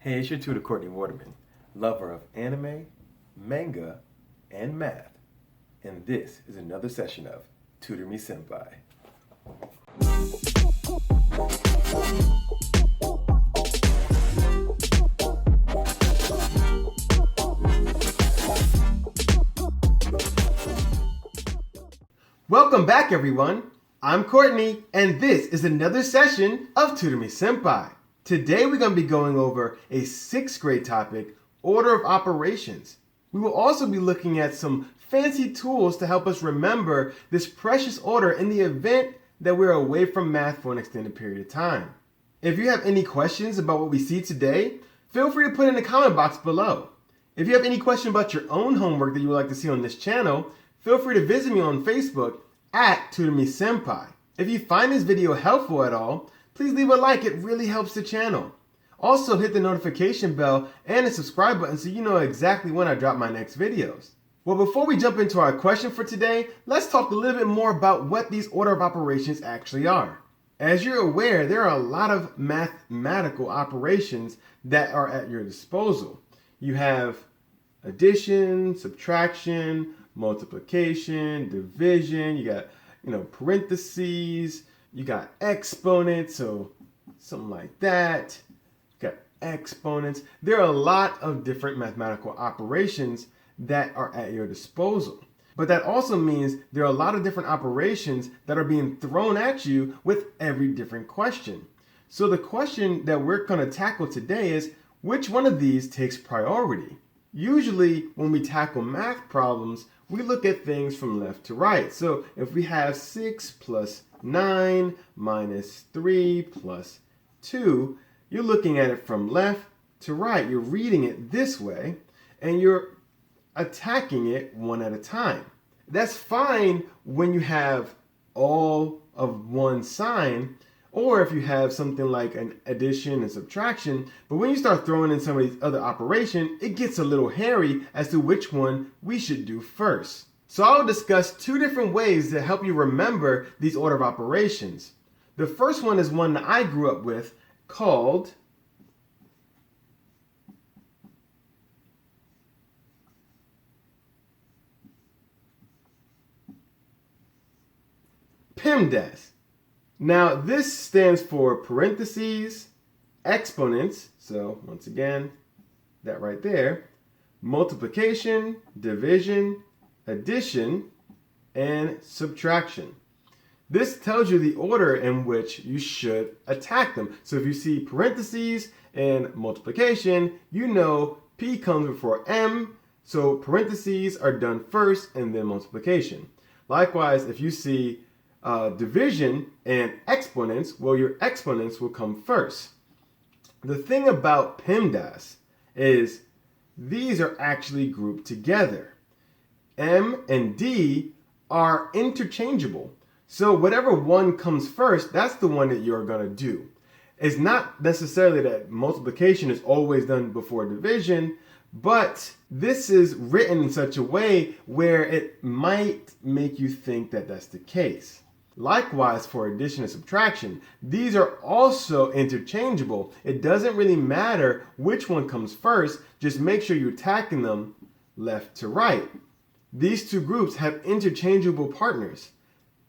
Hey, it's your tutor Courtney Waterman, lover of anime, manga, and math. And this is another session of Tutor Me Senpai. Welcome back, everyone. I'm Courtney, and this is another session of Tutor Me Senpai. Today we're going to be going over a 6th grade topic, order of operations. We will also be looking at some fancy tools to help us remember this precious order in the event that we're away from math for an extended period of time. If you have any questions about what we see today, feel free to put in the comment box below. If you have any question about your own homework that you would like to see on this channel, feel free to visit me on Facebook at Tutor Me Senpai. If you find this video helpful at all, please leave a like, it really helps the channel. Also hit the notification bell and the subscribe button so you know exactly when I drop my next videos. Well, before we jump into our question for today, let's talk a little bit more about what these order of operations actually are. As you're aware, there are a lot of mathematical operations that are at your disposal. You have addition, subtraction, multiplication, division, you got parentheses, you got exponents, so something like that. You got exponents. There are a lot of different mathematical operations that are at your disposal. But that also means there are a lot of different operations that are being thrown at you with every different question. So the question that we're going to tackle today is, which one of these takes priority? Usually when we tackle math problems, we look at things from left to right. So if we have 6 plus 9 minus 3 plus 2, you're looking at it from left to right. You're reading it this way, and you're attacking it one at a time. That's fine when you have all of one sign, or if you have something like an addition and subtraction. But when you start throwing in some of these other operations, it gets a little hairy as to which one we should do first. So I'll discuss 2 different ways to help you remember these order of operations. The first one is one that I grew up with called PEMDAS. Now this stands for parentheses, exponents, so once again, that right there, multiplication, division, addition, and subtraction. This tells you the order in which you should attack them. So if you see parentheses and multiplication, you know P comes before M, so parentheses are done first and then multiplication. Likewise, if you see division and exponents, well, your exponents will come first. The thing about PEMDAS is these are actually grouped together. M and D are interchangeable. So whatever one comes first, that's the one that you're going to do. It's not necessarily that multiplication is always done before division, but this is written in such a way where it might make you think that that's the case. Likewise, for addition and subtraction, these are also interchangeable. It doesn't really matter which one comes first, just make sure you're attacking them left to right. These 2 groups have interchangeable partners.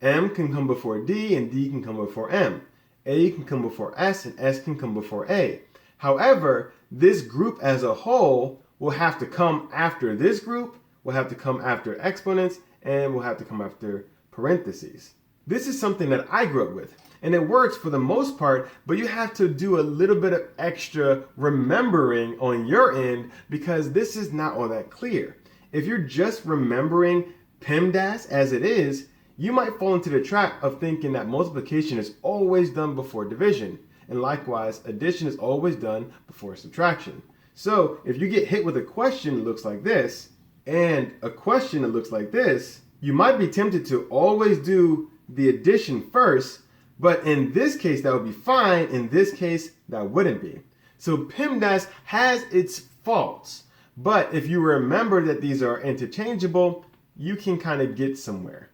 M can come before D and D can come before M. A can come before S and S can come before A. However, this group as a whole will have to come after this group, will have to come after exponents, and will have to come after parentheses. This is something that I grew up with, and it works for the most part, but you have to do a little bit of extra remembering on your end because this is not all that clear. If you're just remembering PEMDAS as it is, you might fall into the trap of thinking that multiplication is always done before division, and likewise, addition is always done before subtraction. So if you get hit with a question that looks like this, and a question that looks like this, you might be tempted to always do the addition first, but in this case that would be fine, in this case that wouldn't be. So PEMDAS has its faults, but if you remember that these are interchangeable, you can kind of get somewhere.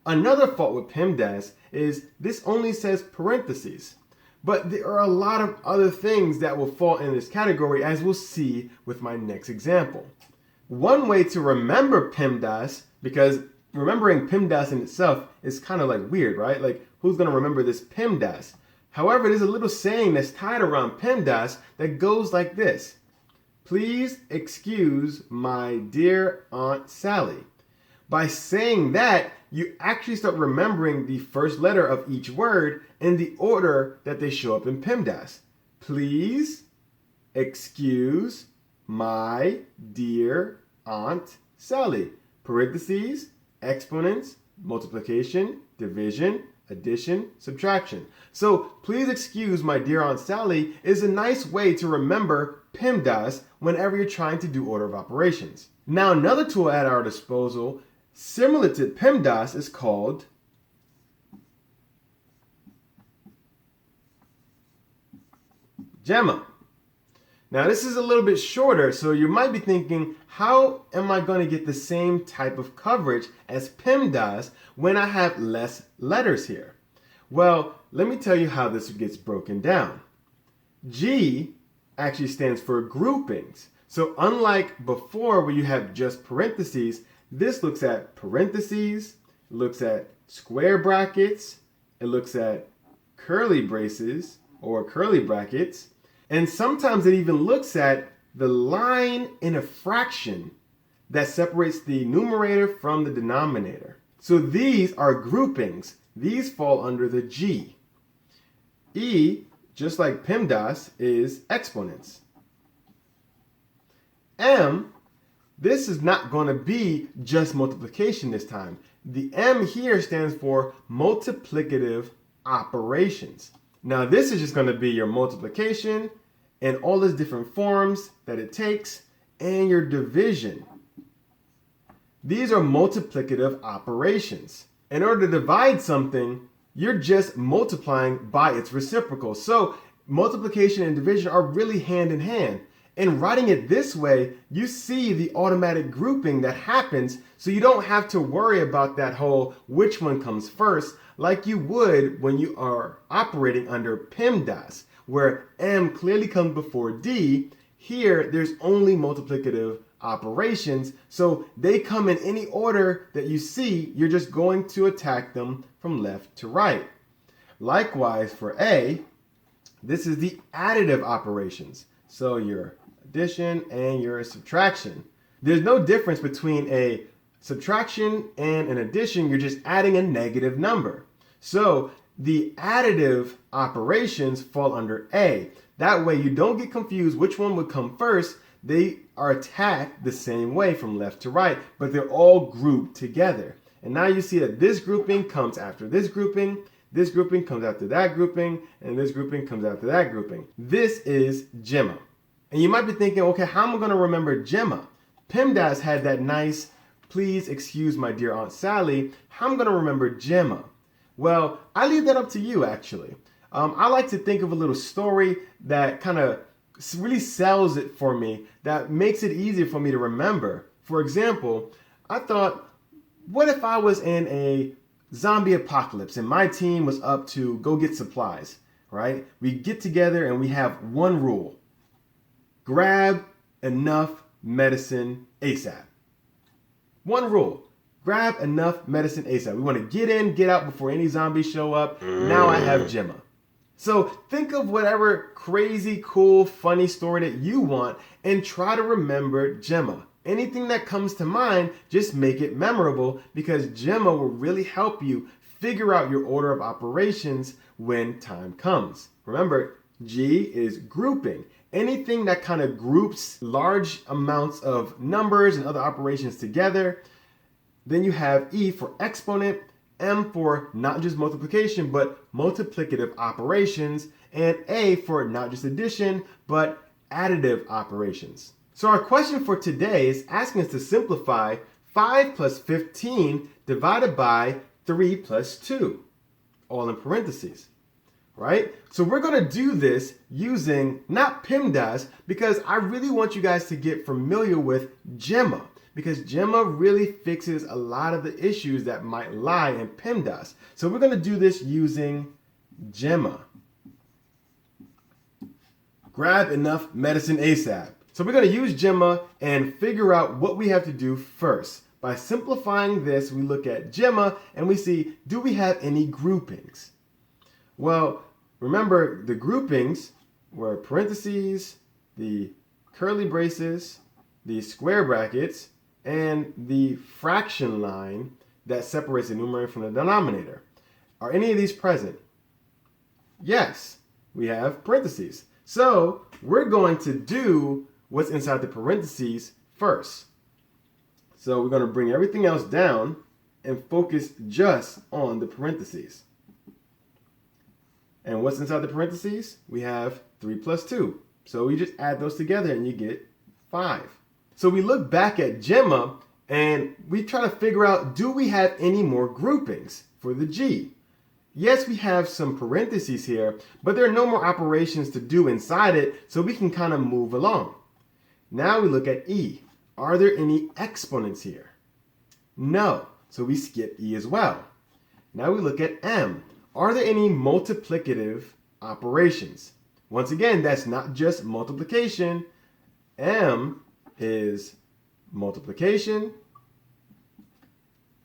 Another fault with PEMDAS is this only says parentheses. But there are a lot of other things that will fall in this category, as we'll see with my next example. One way to remember PEMDAS, because remembering PEMDAS in itself is kind of like weird, right? Like, who's going to remember this PEMDAS? However, there's a little saying that's tied around PEMDAS that goes like this. Please excuse my dear Aunt Sally. By saying that, you actually start remembering the first letter of each word in the order that they show up in PEMDAS. Please excuse my dear Aunt Sally. Parentheses, exponents, multiplication, division, addition, subtraction. So please excuse my dear Aunt Sally is a nice way to remember PEMDAS whenever you're trying to do order of operations. Now another tool at our disposal similar to PEMDAS is called GEMA. Now this is a little bit shorter, so you might be thinking, how am I going to get the same type of coverage as PEMDAS when I have less letters here? Well, let me tell you how this gets broken down. G actually stands for groupings. So unlike before where you have just parentheses, this looks at parentheses, looks at square brackets, it looks at curly braces or curly brackets, and sometimes it even looks at the line in a fraction that separates the numerator from the denominator. So these are groupings. These fall under the G. E, just like PEMDAS, is exponents. M, this is not going to be just multiplication this time. The M here stands for multiplicative operations. Now this is just going to be your multiplication and all its different forms that it takes, and your division. These are multiplicative operations. In order to divide something, you're just multiplying by its reciprocal. So multiplication and division are really hand in hand. In writing it this way, you see the automatic grouping that happens, so you don't have to worry about that whole which one comes first like you would when you are operating under PEMDAS, where M clearly comes before D. Here, there's only multiplicative operations, so they come in any order that you see. You're just going to attack them from left to right. Likewise, for A, this is the additive operations. So your addition and your subtraction. There's no difference between a subtraction and an addition. You're just adding a negative number. So the additive operations fall under A. That way you don't get confused which one would come first. They are attacked the same way from left to right, but they're all grouped together. And now you see that this grouping comes after this grouping comes after that grouping, and this grouping comes after that grouping. This is GEMA. And you might be thinking, okay, how am I going to remember GEMA? PEMDAS had that nice, please excuse my dear Aunt Sally. How am I going to remember GEMA? Well, I leave that up to you, actually. I like to think of a little story that kind of really sells it for me, that makes it easier for me to remember. For example, I thought, what if I was in a zombie apocalypse and my team was up to go get supplies, right? We get together and we have one rule. Grab enough medicine ASAP. One rule. Grab enough medicine ASAP. We want to get in, get out before any zombies show up. Now I have GEMA. So think of whatever crazy, cool, funny story that you want and try to remember GEMA. Anything that comes to mind, just make it memorable, because GEMA will really help you figure out your order of operations when time comes. Remember, G is grouping. Anything that kind of groups large amounts of numbers and other operations together. Then you have E for exponent, M for not just multiplication, but multiplicative operations, and A for not just addition, but additive operations. So our question for today is asking us to simplify 5 plus 15 divided by 3 plus 2, all in parentheses, right? So we're going to do this using not PEMDAS, because I really want you guys to get familiar with GEMA, because GEMA really fixes a lot of the issues that might lie in PEMDAS. So we're going to do this using GEMA. grab enough medicine ASAP. So we're going to use GEMA and figure out what we have to do first. By simplifying this, we look at GEMA and we see, do we have any groupings? Well, remember the groupings were parentheses, the curly braces, the square brackets, and the fraction line that separates the numerator from the denominator. Are any of these present? Yes, we have parentheses. So we're going to do what's inside the parentheses first. So we're going to bring everything else down and focus just on the parentheses. And what's inside the parentheses? We have 3 plus 2. So we just add those together and you get 5. So we look back at GEMA and we try to figure out, do we have any more groupings for the G? Yes, we have some parentheses here, but there are no more operations to do inside it, so we can kind of move along. Now we look at E. Are there any exponents here? No, so we skip E as well. Now we look at M. Are there any multiplicative operations? Once again, that's not just multiplication. M is multiplication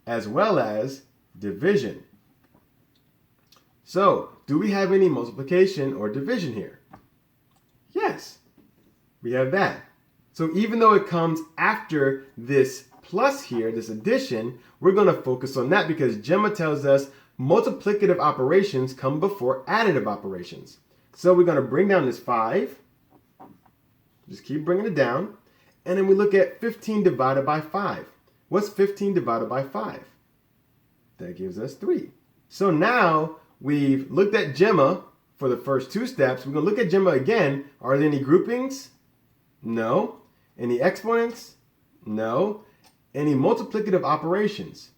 as well as division. So, do we have any multiplication or division here? Yes, we have that. So even though it comes after this plus here, this addition, we're going to focus on that because GEMA tells us multiplicative operations come before additive operations. So we're going to bring down this 5. Just keep bringing it down. And then we look at 15 divided by 5. What's 15 divided by 5? That gives us 3. So now we've looked at GEMA for the first 2 steps. We're going to look at GEMA again. Are there any groupings? No. Any exponents? No. Any multiplicative operations?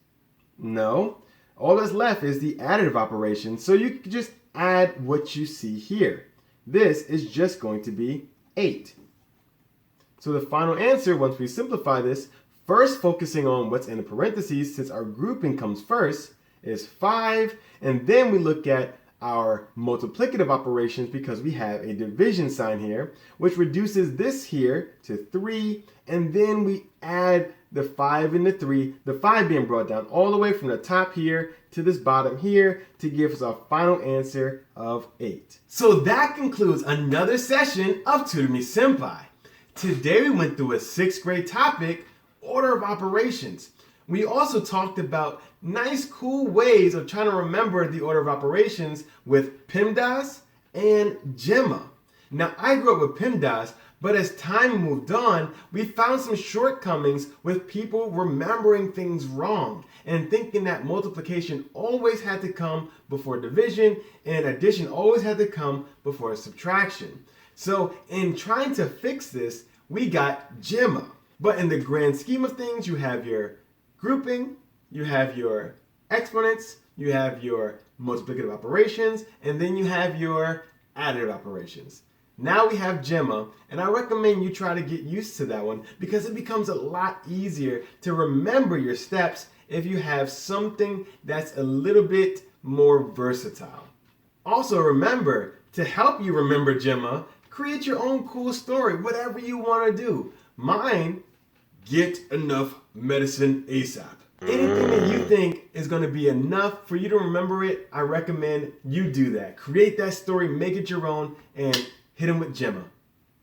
No. All that's left is the additive operation. So you can just add what you see here. This is just going to be 8. So the final answer, once we simplify this, first focusing on what's in the parentheses, since our grouping comes first, is 5. And then we look at our multiplicative operations because we have a division sign here, which reduces this here to 3. And then we add the 5 and the 3, the 5 being brought down all the way from the top here to this bottom here to give us our final answer of 8. So that concludes another session of Tutor Me Senpai. Today we went through a 6th grade topic, order of operations. We also talked about nice, cool ways of trying to remember the order of operations with PEMDAS and GEMA. Now, I grew up with PEMDAS, but as time moved on, we found some shortcomings with people remembering things wrong and thinking that multiplication always had to come before division and addition always had to come before subtraction. So in trying to fix this, we got GEMA. But in the grand scheme of things, you have your grouping, you have your exponents, you have your multiplicative operations, and then you have your additive operations. Now we have GEMA, and I recommend you try to get used to that one because it becomes a lot easier to remember your steps if you have something that's a little bit more versatile. Also remember, to help you remember GEMA, create your own cool story, whatever you want to do. Mine, get enough medicine ASAP. Anything that you think is going to be enough for you to remember it, I recommend you do that. Create that story, make it your own, and hit them with GEMA.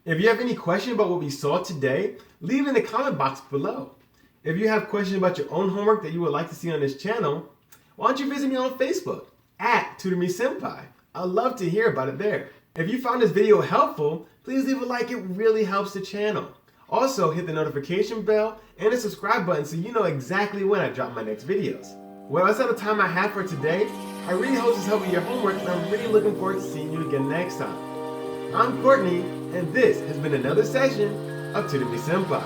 If you have any question about what we saw today, leave it in the comment box below. If you have questions about your own homework that you would like to see on this channel, why don't you visit me on Facebook at Tutor Me Senpai. I'd love to hear about it there. If you found this video helpful, please leave a like. It really helps the channel. Also, hit the notification bell and the subscribe button so you know exactly when I drop my next videos. Well, that's all the time I have for today. I really hope this helped with your homework, and I'm really looking forward to seeing you again next time. I'm Courtney, and this has been another session of Tutor Me Senpai.